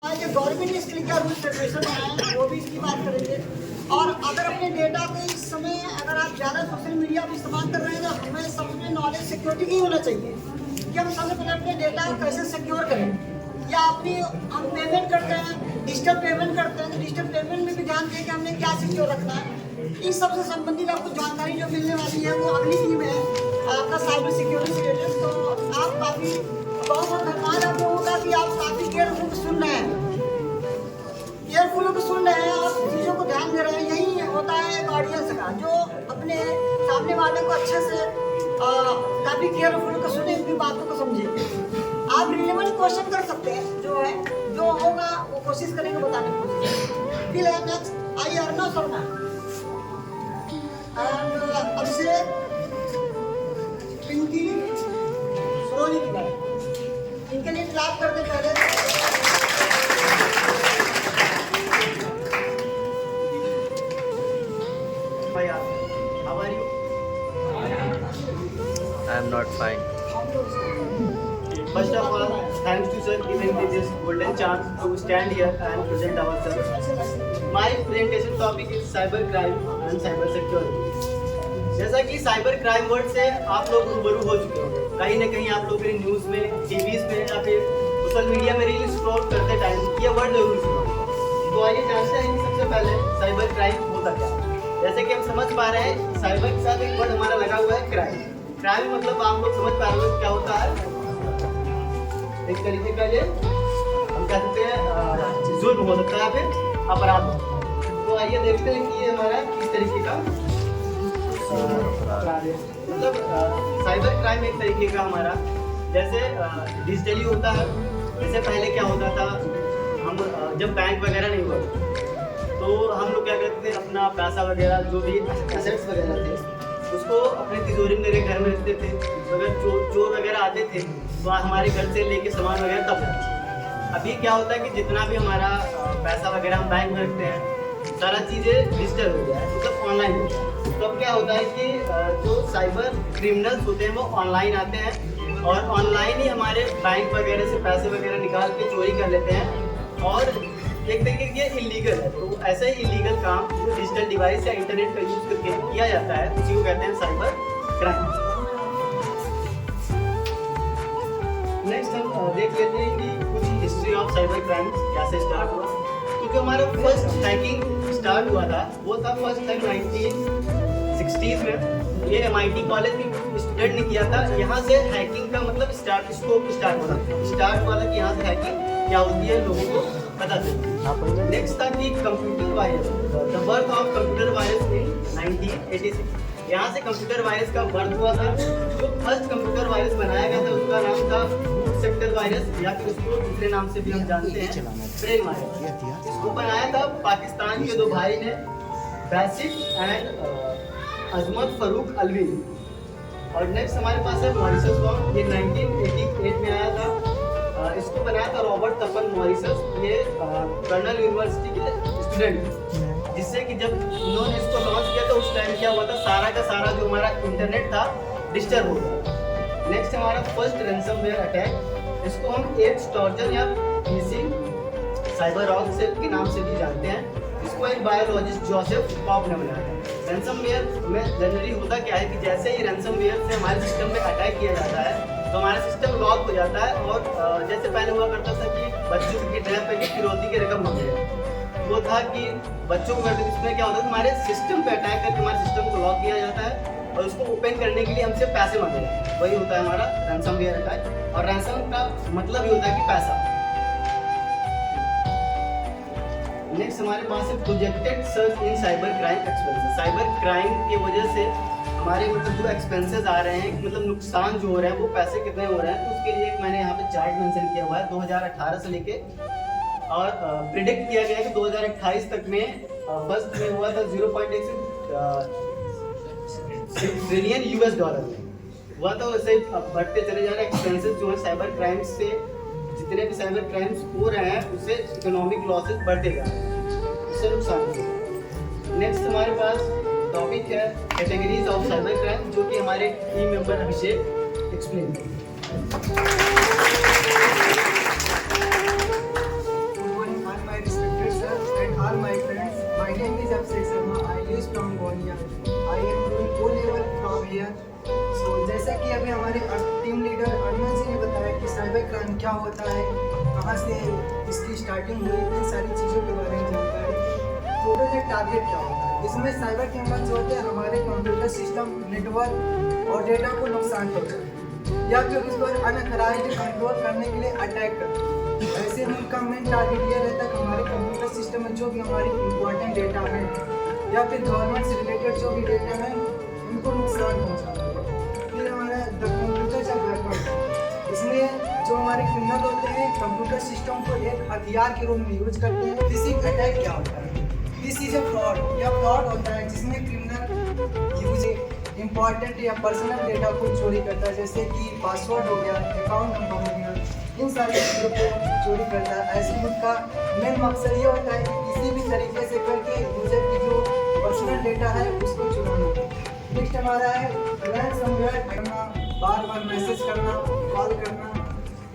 जो गवर्नमेंट ने इसके लिए क्या रूल्स रेगुलेशन बनाए हैं वो भी इसकी बात करेंगे। और अगर अपने डेटा को इस समय अगर आप ज़्यादा सोशल मीडिया पर इस्तेमाल कर रहे हैं तो हमें सबसे नॉलेज सिक्योरिटी ही होना चाहिए कि हम सबसे पहले अपने डेटा को कैसे सिक्योर करें। या अपनी हम पेमेंट करते हैं, डिजिटल पेमेंट करते हैं तो डिजिटल पेमेंट में भी ध्यान दें कि हमने क्या सिक्योर रखना है। इन सबसे संबंधित आपको जानकारी जो मिलने वाली है वो अगली टीम है आपका साइबर सिक्योरिटी से रिलेटेड। तो आप काफ़ी बहुत बहुत धन्यवाद आप लोगों का कि आप काफ़ी केयरफुल सुन रहे हैं, और चीज़ों को ध्यान दे रहे हैं। यही होता है एक ऑडियंस का जो अपने सामने वाले को अच्छे से काफ़ी केयरफुल को सुने, उनकी बातों को समझे। आप रिलेवेंट क्वेश्चन कर सकते हैं, जो होगा वो कोशिश करेंगे बताने की कोशिश करेंगे। फिर है नेक्स्ट आई अर्णव शर्मा एंड अभिषेक पिंकी सोनी की बात, इनके लिए क्लैप करते पहले। How are you? I am not fine. First of all, thanks to sir giving me this golden chance to stand here and present ourselves. My presentation topic is cyber crime and cyber security. जैसा कि cyber crime word से आप लोग रूबरू हो चुके होंगे, कहीं ना कहीं आप लोग मेरी न्यूज़ में, टीवीज़ में या फिर सोशल मीडिया में रील स्क्रॉल करते टाइम ये वर्ड जरूर सुना होगा। तो आइए जानते हैं कि सबसे पहले साइबर क्राइम होता क्या है। जैसे कि हम समझ पा रहे हैं साइबर के साथ एक वर्ड हमारा लगा हुआ है क्राइम। क्राइम मतलब आप लोग समझ पा रहे हो क्या होता है, एक तरीके का ये हम कह सकते हैं जुल्म हो सकता है, फिर अपराध। तो आइए देखते हैं कि ये हमारा किस तरीके का मतलब साइबर क्राइम एक तरीके का हमारा जैसे डिजिटली होता है। जैसे पहले क्या होता था, हम जब बैंक वगैरह नहीं हुआ तो हम लोग क्या करते थे, अपना पैसा वगैरह जो भी एसेट्स वगैरह थे उसको अपने तिजोरी में लेके घर में रखते थे। अगर चोर वगैरह आते थे तो हमारे घर से लेके सामान वगैरह तब जाते। अभी क्या होता है कि जितना भी हमारा पैसा वगैरह हम बैंक में रखते हैं सारा चीज़ें डिजिटल हो गया है, मतलब ऑनलाइन हो गया है। तो अब क्या होता है कि जो साइबर क्रिमिनल्स होते हैं वो ऑनलाइन आते हैं और ऑनलाइन ही हमारे बैंक वगैरह से पैसे वगैरह निकाल के चोरी कर लेते हैं। और एक तरीके की इलीगल है, तो ऐसे ही इलीगल काम जो डिजिटल डिवाइस या इंटरनेट का यूज करके किया जाता है उसी को कहते हैं साइबर क्राइम। नेक्स्ट हम देख लेते हैं कि कुछ हिस्ट्री ऑफ साइबर क्राइम कैसे स्टार्ट हुआ। क्योंकि हमारा फर्स्ट हैकिंग स्टार्ट हुआ था वो था फर्स्ट टाइम 1960s में। ये MIT कॉलेज में स्टूडेंट ने किया था। यहाँ से हैकिंग का मतलब स्कोप स्टार्ट हुआ था कि यहाँ से हैकिंग क्या होती है लोगों को पता चलता। नेक्स्ट था कि computer virus, the birth of computer virus in 1986। यहाँ से कंप्यूटर वायरस का बर्थ हुआ था। जो फर्स्ट कंप्यूटर वायरस बनाया गया था उसका नाम था रूट सेक्टर वायरस, या फिर उसको दूसरे नाम से भी हम जानते हैं ब्रेन वायरस। इसको बनाया था पाकिस्तान के दो भाई ने, बैसिक एंड अजमत फरूक अलवी। और नेक्स्ट हमारे पास है मॉरिसस बॉम्ब, ये 1988 में आया था। इसको बनाया था रॉबर्ट तपन मॉरिसस, ये कर्नल यूनिवर्सिटी के स्टूडेंट, जिससे कि जब उन्होंने इसको लॉन्च किया तो उस टाइम क्या हुआ था, सारा का सारा जो हमारा इंटरनेट था डिस्टर्ब हो गया। नेक्स्ट हमारा फर्स्ट रैंसमवेयर अटैक, इसको हम एप्स टॉर्चर या मिसिंग साइबर रॉक सेल के नाम से भी जानते हैं। इसको एक बायोलॉजिस्ट जोसेफ पॉप ने बनाया था। रैंसमवेयर में जनरली होता क्या है कि जैसे ही रैंसमवेयर से हमारे सिस्टम पे अटैक किया जाता है तो हमारा सिस्टम लॉक हो जाता है। और जैसे पहले हुआ करता था कि बच्चों की किडनैप करके फिरौती की रकम मांगे, वो था कि बच्चों को करते इसमें क्या होता है, हमारे सिस्टम पे अटैक करके हमारे सिस्टम को लॉक किया जाता है और उसको ओपन करने के लिए हमसे पैसे मांगे जाते हैं। वही होता है हमारा रैंसमवेयर अटैक। और रैंसम का मतलब ही होता है कि पैसा। नेक्स्ट हमारे पास है projected search in cyber crime expenses. Cyber crime की वजह से हमारे मतलब जो एक्सपेंसेस आ रहे हैं, मतलब नुकसान जो हो रहे हैं, वो पैसे कितने हो रहे हैं, तो उसके लिए एक मैंने यहाँ पे चार्ट मेंशन किया हुआ है 2018 से लेके। और प्रिडिक्ट किया गया है कि 2028 तक में फर्स्ट में हुआ था 0.1 ट्रिलियन US में हुआ था। वैसे ही बढ़ते चले जा रहे हैं एक्सपेंसेस जो है साइबर क्राइम से। जितने भी साइबर क्राइम्स हो रहे हैं उससे इकोनॉमिक लॉसेस बढ़ते जा रहे हैं, उससे नुकसान हो रहा है। नेक्स्ट हमारे पास टॉपिक है कैटेगरीज ऑफ साइबर क्राइम, जो कि हमारे टीम मेंबर अभिषेक एक्सप्लेन करेंगे। में हमारे टीम लीडर अरमान जी ने बताया कि साइबर क्राइम क्या होता है, कहाँ से इसकी स्टार्टिंग हुई, इन सारी चीज़ों के बारे में जानकारी। टोटल ये टारगेट क्या होता है, इसमें साइबर क्रिमिनल जो होते हैं हमारे कंप्यूटर सिस्टम, नेटवर्क और डेटा को नुकसान पहुँचाते या फिर उस पर अनऑथराइज्ड कंट्रोल करने के लिए अटैक करते हैं। ऐसे में उनका मेन टारगेट ये रहता है कि हमारे कंप्यूटर सिस्टम में जो भी हमारी इंपॉर्टेंट डेटा है या फिर गवर्नमेंट से रिलेटेड जो भी डेटा है उनको नुकसान पहुँचाना। फिर हमारा द कंप्यूटर या वेपन, इसमें जो हमारे क्रिमिनल होते हैं कंप्यूटर सिस्टम को एक हथियार के रूप में यूज करते हैं। फिशिंग अटैक क्या होता है, दिस इज अ फ्रॉड, यह फ्रॉड होता है जिसमें क्रिमिनल यूज इंपॉर्टेंट या पर्सनल डेटा को चोरी करता है, जैसे कि पासवर्ड हो गया, अकाउंट नंबर हो गया, इन सारी चीज़ों को चोरी करता है। ऐसे में उसका मेन मकसद ये होता है कि किसी भी तरीके से करके यूजर की जो पर्सनल डेटा है उसको चुराना। नेक्स्ट हमारा है रैनसमवेयर करना, बार बार मैसेज करना, कॉल करना,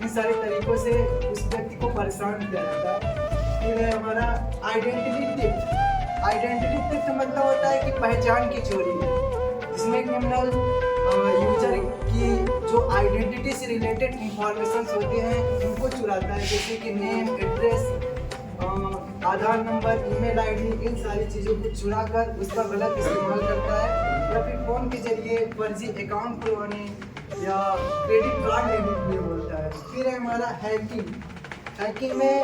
इन सारे तरीकों से उस व्यक्ति को परेशान किया जाता है। फिर है हमारा आइडेंटिटी थेफ्ट। आइडेंटिटी थेफ्ट मतलब होता है कि पहचान की चोरी, इसमें क्रिमिनल यूजर की जो आइडेंटिटी से रिलेटेड इंफॉर्मेशन होते हैं उनको चुराता है, जैसे कि नेम, एड्रेस, आधार नंबर, ईमेल आईडी, इन सारी चीज़ों को चुरा कर उसका गलत इस्तेमाल करता है या फिर फ़ोन के जरिए फर्जी अकाउंट खुलवाने या क्रेडिट कार्ड लेने के लिए बोलता है। फिर है हमारा हैकिंग। हैकिंग में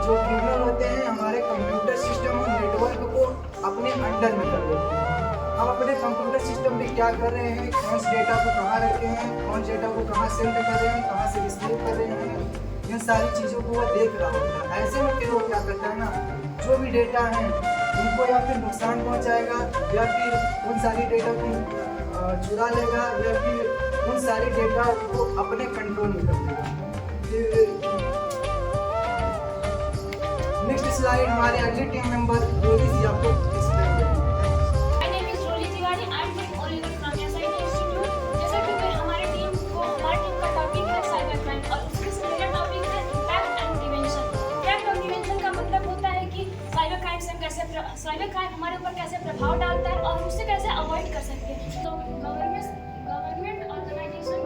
जो क्रिमिनल होते हैं हमारे कंप्यूटर सिस्टम और नेटवर्क को अपने अंडर में कर लेते हैं। हम अपने कंप्यूटर सिस्टम में क्या कर रहे हैं, कौन से डेटा को कहाँ रखे हैं, कौन से डेटा को कहाँ सेंड कर रहे हैं, कहाँ से रिसीव कर रहे हैं, इन सारी चीज़ों को वो देख रहा होता है। ऐसे में फिर वो क्या करता है ना, जो भी डेटा है उनको या फिर नुकसान पहुंचाएगा या फिर उन सारी डेटा को चुरा लेगा या फिर उन सारी डेटा को अपने कंट्रोल में कर लेगा। नेक्स्ट स्लाइड हमारे अगले टीम मेंबर रोजी जी आपको एक्सप्लेन करेंगे। My name is Roly Tiwari. I am from Oliver from SIT Institute. जैसा कि हमारी टीम का टॉपिक है साइबर क्राइम और उसके से मेरा टॉपिक है इम्पैक्ट एंड प्रिवेंशन। इम्पैक्ट और प्रिवेंशन का मतलब होता है कि साइबर क्राइम से हम साइबर क्राइम हमारे ऊपर कैसे प्रभाव डालता है और उससे कैसे अवॉइड कर सकते हैं। तो गवर्नमेंट ऑर्गेनाइजेशन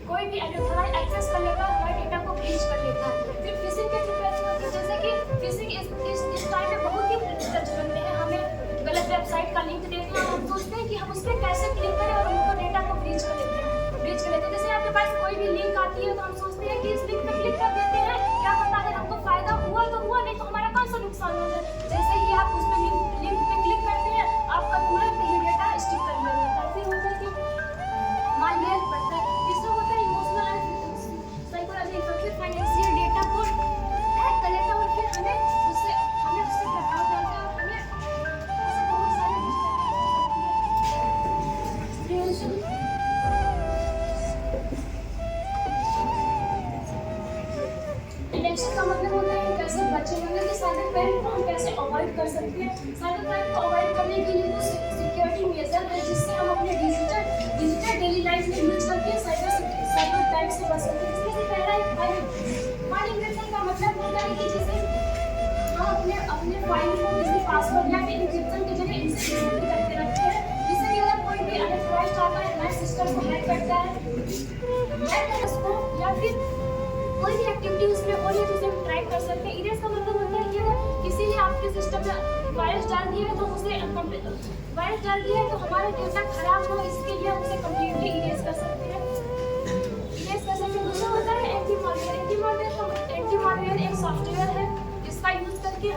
कोई भी अनऑथराइज्ड एक्सेस कर लेता है, हमारे डेटा को ब्रीच कर लेता है। फिर फिशिंग के प्रिपरेशन, जैसे कि फिशिंग इस टाइम में बहुत ही प्रचलित बनते हैं। हमें गलत वेबसाइट का लिंक देते हैं और हम सोचते हैं कि हम उस पर कैसे क्लिक करें और उनको डेटा को ब्रीच कर लेते हैं। जैसे आपके पास कोई भी लिंक आती है तो हम सोचते हैं कि इस लिंक पे क्लिक कर देते हैं, क्या पता अगर हमको फायदा हुआ तो हुआ, नहीं तो हमारा कौन सा नुकसान हो जाए। जैसे ही आप उस पर लिंक पे क्लिक करते हैं आपका पूरा डेटा स्टिक कर लिया जाता है। फिर होता है कि मालवेयर बढ़ता है, इससे होता है इमोशनल साइकोलॉजी फिर फाइनेंशियल डेटा को हैक कर लेता है और फिर हमें उससे प्रभाव डालता है और हमें ऐसे बहुत सारे प्रिवेंशन प्रिवेंशन का मतलब होता है कैसे बचे, मतलब कि साइबर क्राइम को हम कैसे अवॉइड कर सकते हैं। साइबर क्राइम को अवॉइड करने के लिए कुछ सिक्योरिटी मेजर है जिससे हम अपने डिजिटल डेली लाइफ में यूज करके साइबर क्राइम से बच सकते हैं। इसमें से पहला है फाइल इंक्रिप्शन का मतलब होता है कि जैसे हम अपने फाइल को किसी पासवर्ड या फिर इंक्रिप्शन के जरिए इंक्रिप्ट करके रखते हैं, जिससे कि अगर कोई भी अनऑथराइज्ड आता है हमारे सिस्टम को हैक करता है उसको या फिर कोई भी एक्टिविटी उसमें हो रही है तो उसे हम ट्रैक कर सकते हैं। इरेज का मतलब होता है कि अगर किसी ने आपके सिस्टम में वायरस डाल दिया है तो उसे वायरस डाल दिया है तो हमारा डेटा खराब हो, इसके लिए हम उसे कम्प्लीटली इरेज कर सकते हैं। दूसरा होता है एंटी मालवेयर एक सॉफ्टवेयर है जिसका यूज करके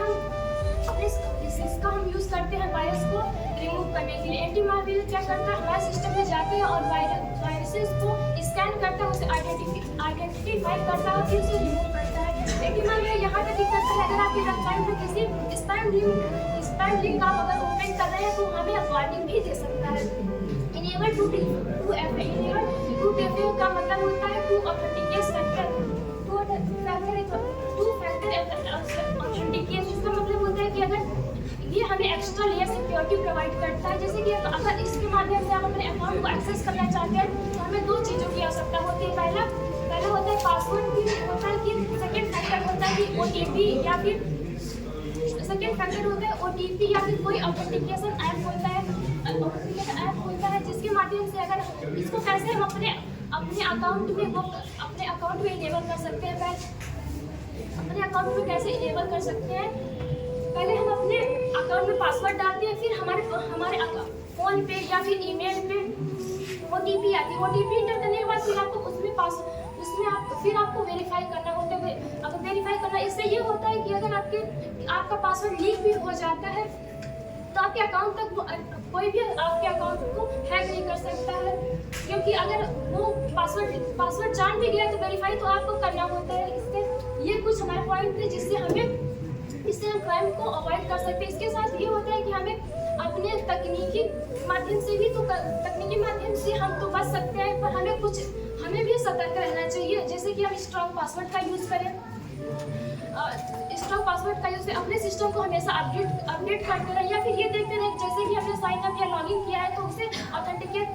इसका हम यूज करते हैं वायरस को रिमूव करने के लिए। एंटी मालवेयर क्या करता है, हमारे सिस्टम में जाते हैं और वायरसेस को स्कैन करता है, उसे आइडेंटिफाई करता है और फिर उसे रिमूव करता है। एंटी मालवेयर यहाँ तक करता है अगर आपके वेबसाइट में किसी स्पैम लिंक आप अगर ओपन कर रहे हैं तो हमें वार्निंग भी दे सकता है। इनेबल टू फैक्टर का मतलब होता है टू फैक्टर ऑथेंटिकेशन, जिसका मतलब होता है कि अगर ये हमें एक्स्ट्रा लेयर सिक्योरिटी प्रोवाइड करता है। जैसे कि अगर इसके माध्यम से आप अपने अकाउंट को एक्सेस करना चाहते हैं तो हमें हमें दो चीज़ों की आवश्यकता होती है। पहला होता है पासवर्ड, फिर होता है कि सेकेंड फैक्टर होता है कि OTP या फिर सेकेंड फैक्टर होता है OTP या फिर कोई ऑथेंटिकेशन ऐप होता है जिसके माध्यम से अगर इसको कैसे हम अपने अकाउंट में इनेबल कर सकते हैं। अपने अकाउंट में कैसे इनेबल कर सकते हैं, पहले हम अपने अकाउंट में पासवर्ड डालते हैं, फिर हमारे फ़ोन पे या फिर ईमेल पे OTP आती है। OTP इंटर करने के बाद फिर आपको फिर आपको वेरीफाई करना होता है। अगर वेरीफाई करना, इससे ये होता है कि अगर आपका पासवर्ड लीक भी हो जाता है तो आपके अकाउंट तक कोई भी आपके अकाउंट को हैक नहीं कर सकता है, क्योंकि अगर वो पासवर्ड जान भी गया तो वेरीफाई तो आपको करना होता है। इससे ये कुछ हमारे पॉइंट थे जिससे हम क्राइम को अवॉइड कर सकते हैं। इसके साथ ये होता है कि हमें अपने तकनीकी माध्यम से हम तो बच सकते हैं, पर हमें भी सतर्क रहना चाहिए। जैसे कि हम स्ट्रॉन्ग पासवर्ड का यूज़ करें, स्ट्रॉन्ग पासवर्ड का यूज़ अपने सिस्टम को हमेशा अपडेट करते रहें, या फिर ये देखते रहें जैसे कि हमने साइन अप या लॉगिन किया है तो उसे ऑथेंटिकेट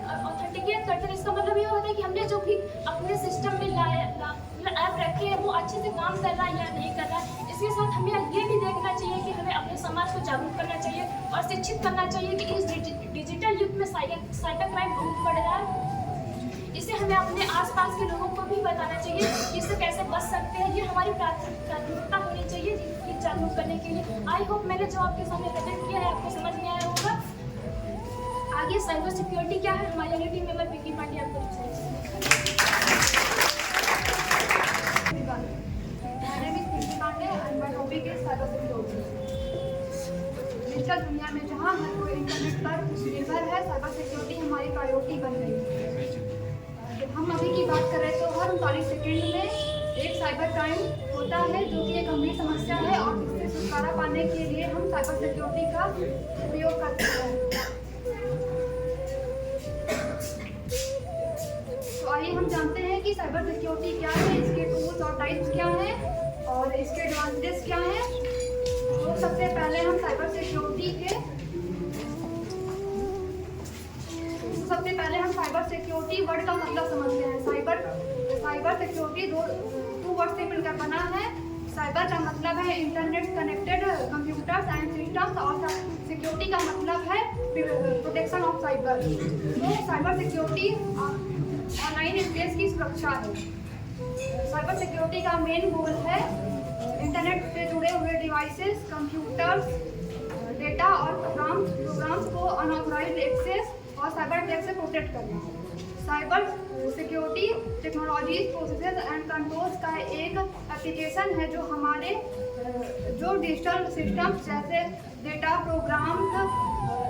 करते रहें। इसका मतलब ये होता है कि हमने जो भी अपने सिस्टम में ऐप रखे हैं वो अच्छे से काम कर रहा है या नहीं कर रहा है। इसके साथ हमें ये भी देखना चाहिए कि हमें अपने समाज को जागरूक करना चाहिए और शिक्षित करना चाहिए कि इस डिजिटल युग में साइबर क्राइम बहुत बढ़ रहा है। इसे हमें अपने आसपास के लोगों को भी बताना चाहिए कि इससे कैसे बच सकते हैं। ये हमारी प्राथमिकता होनी चाहिए कि जागरूक करने के लिए। आई होप मैंने जो आपके सामने प्रेजेंट किया है आपको समझ में आया होगा। आगे साइबर सिक्योरिटी क्या है, हमारे टीम मेंबर विकी पांडे आपको डिजिटल दुनिया में जहाँ हर कोई इंटरनेट पर निर्भर है, साइबर सिक्योरिटी हमारी प्रायोरिटी बन गई है। जब हम अभी की बात करें तो हर 39 सेकेंड में एक साइबर क्राइम होता है जो कि एक गंभीर समस्या है, और इससे छुटकारा पाने के लिए हम साइबर सिक्योरिटी का उपयोग करते हैं। तो आइए हम जानते हैं कि साइबर सिक्योरिटी क्या है, इसके टूल्स और टाइप्स क्या हैं और इसके एडवांटेजेस क्या हैं। तो सबसे पहले हम साइबर सिक्योरिटी वर्ड का मतलब समझते हैं। साइबर सिक्योरिटी दो वर्ड से मिलकर बना है। साइबर का मतलब है internet connected computers and systems, और सिक्योरिटी का मतलब है प्रोटेक्शन ऑफ साइबर। तो साइबर सिक्योरिटी ऑनलाइन स्पेस की सुरक्षा है। साइबर सिक्योरिटी का मेन गोल है इंटरनेट से जुड़े हुए डिवाइसेस, कंप्यूटर्स, डेटा और प्रोग्राम्स को अनऑथराइज्ड एक्सेस और साइबर अटैक से प्रोटेक्ट करना। Cyber security technologies, processes and controls का एक एप्लीकेशन है जो डिजिटल सिस्टम्स जैसे data, programs,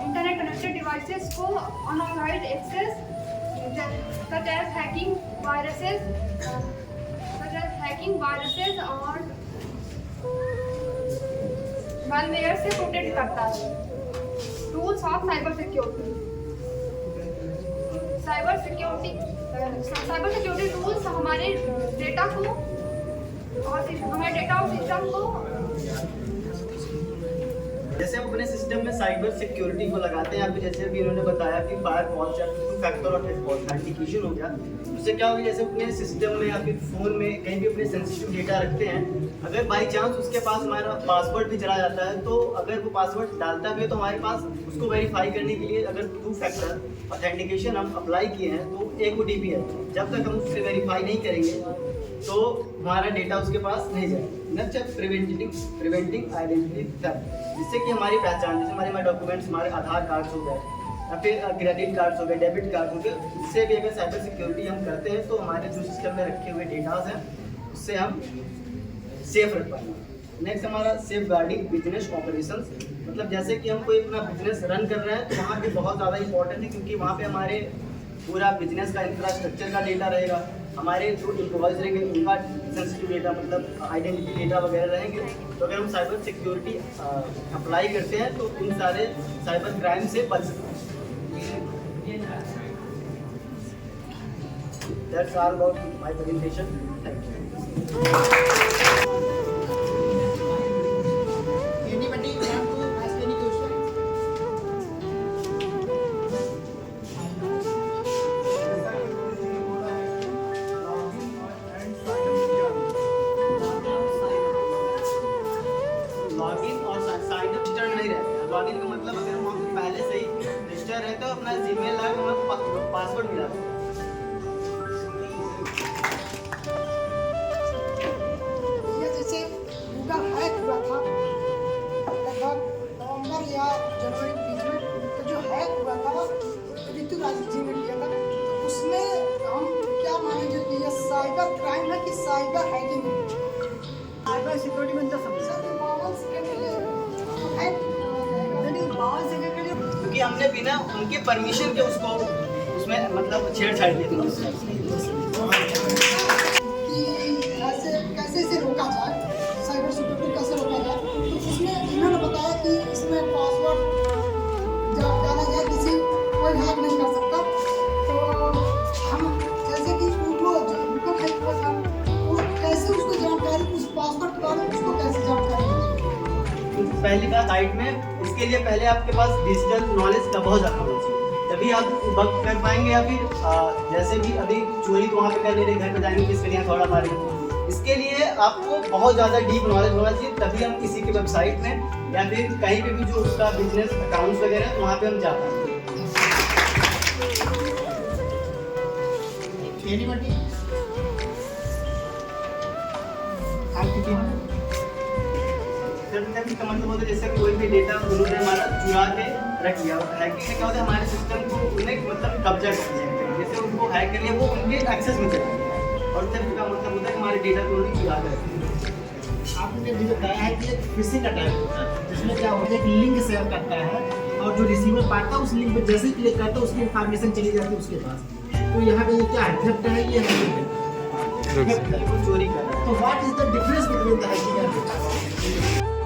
internet connected devices को unauthorised access such as hacking viruses और malware से प्रोटेक्ट करता है। Tools of cyber security tools हमारे डेटा और सिस्टम को जैसे हम अपने सिस्टम में साइबर सिक्योरिटी को लगाते हैं, अभी जैसे अभी इन्होंने बताया कि फायरवॉल या टू फैक्टर ऑथेंटिकेशन हो गया, उससे क्या होगा, जैसे अपने सिस्टम में या फिर फ़ोन में कहीं भी अपने सेंसिटिव डेटा रखते हैं, अगर बाई चांस उसके पास हमारा पासवर्ड भी चला जाता है, तो अगर वो पासवर्ड डालता भी है तो हमारे पास उसको वेरीफाई करने के लिए अगर टू फैक्टर ऑथेंटिकेशन हम अप्लाई किए हैं तो एक OTP है, जब तक हम उससे वेरीफाई नहीं करेंगे तो हमारा डेटा उसके पास नहीं जाएगा। नेक्स्ट प्रिवेंटिंग आइडेंटिटी थेफ्ट, जिससे कि हमारी पहचान, जैसे हमारे डॉक्यूमेंट्स, हमारे आधार कार्ड्स हो गए या फिर क्रेडिट कार्ड्स हो गए, डेबिट कार्ड हो गए, इससे भी अगर साइबर सिक्योरिटी हम करते हैं तो हमारे जो सिस्टम में रखे हुए डेटास हैं उससे हम सेफ रख पाएंगे। नेक्स्ट हमारा सेफ गार्डिंग बिजनेस ऑपरेशंस, मतलब जैसे कि हम कोई अपना बिजनेस रन कर रहे हैं तो वहाँ पे बहुत ज़्यादा इंपॉर्टेंट है, क्योंकि वहाँ पे हमारे पूरा बिजनेस का इंफ्रास्ट्रक्चर का डेटा रहेगा, हमारे जो एम्प्लॉयज़ रहेंगे उनका सेंसिटिव डेटा मतलब आइडेंटिटी डेटा वगैरह रहेंगे। तो अगर हम साइबर सिक्योरिटी अप्लाई करते हैं तो उन सारे साइबर क्राइम से बच सकते हैं। That's all about my presentation. Thank you. Anybody want to ask any question? Login का मतलब अगर हम वहाँ पे पहले से ही रजिस्टर है तो अपना जीमेल है हमें पासवर्ड मिला था। ये जैसे गूगल हैक हुआ था लगभग नवंबर या जनवरी के बीच में, तो जो हैक हुआ था ऋतुराज जी ने किया था, तो उसमें हम क्या मानेंगे कि ये साइबर क्राइम है कि साइबर हैकिंग है? साइबर सिक्योरिटी में तो समझ सर ये 52 सेकंड के लिए हैक नहीं 52 सेकंड के लिए क्योंकि हमने बिना उनके परमिशन के उसको उसमें मतलब छेड़छाड़ की थी। कि कैसे इसे रोका जाए, साइबर सिक्योरिटी कैसे रोका जाए, तो उसमें इन्होंने बताया कि इसमें पासवर्ड जब डाला जाए किसी कोई हैक नहीं कर सकता। तो हम जैसे कि उनको हैक हुआ था, वो कैसे उसको जानकारी, उस पासवर्ड के बारे में उसको कैसे जानकारी मिली? तो पहली बात साइट में इसके लिए पहले आपके पास डिजिटल नॉलेज का बहुत ज़्यादा होना चाहिए, तभी आप वर्क कर पाएंगे। या फिर जैसे भी अभी चोरी तो वहाँ पे कर ले रहे, घर पे जाएंगे किसके लिए थोड़ा मारेंगे, इसके लिए आपको बहुत ज़्यादा डीप नॉलेज होना चाहिए, तभी हम किसी की वेबसाइट में या फिर कहीं पे भी जो उसका बिजनेस अकाउंट्स वगैरह है तो वहाँ पे हम जा पाएंगे। कभी का मतलब होता है जैसे कोई भी डेटा उन्होंने हमारा चुरा के रख लिया। हैकिंग में क्या होता है, हमारे सिस्टम को उन्हें मतलब कब्जा कर लिया, जैसे उनको हैक कर लिया वो उनके एक्सेस में चला गया, और तब का मतलब होता है कि हमारे डेटा को उन्होंने चुरा कर रखा। आपने भी बताया है कि एक फिशिंग अटैक होता है, जिसमें क्या होता है एक लिंक शेयर करता है और जो रिसीवर पाता है उस लिंक पे जैसे ही क्लिक करता है उसकी इन्फॉर्मेशन चली जाती है उसके पास। तो यहाँ पे ये क्या है, थेफ्ट है, ये है वो चोरी कर रहा है। तो what is the difference between the hacking and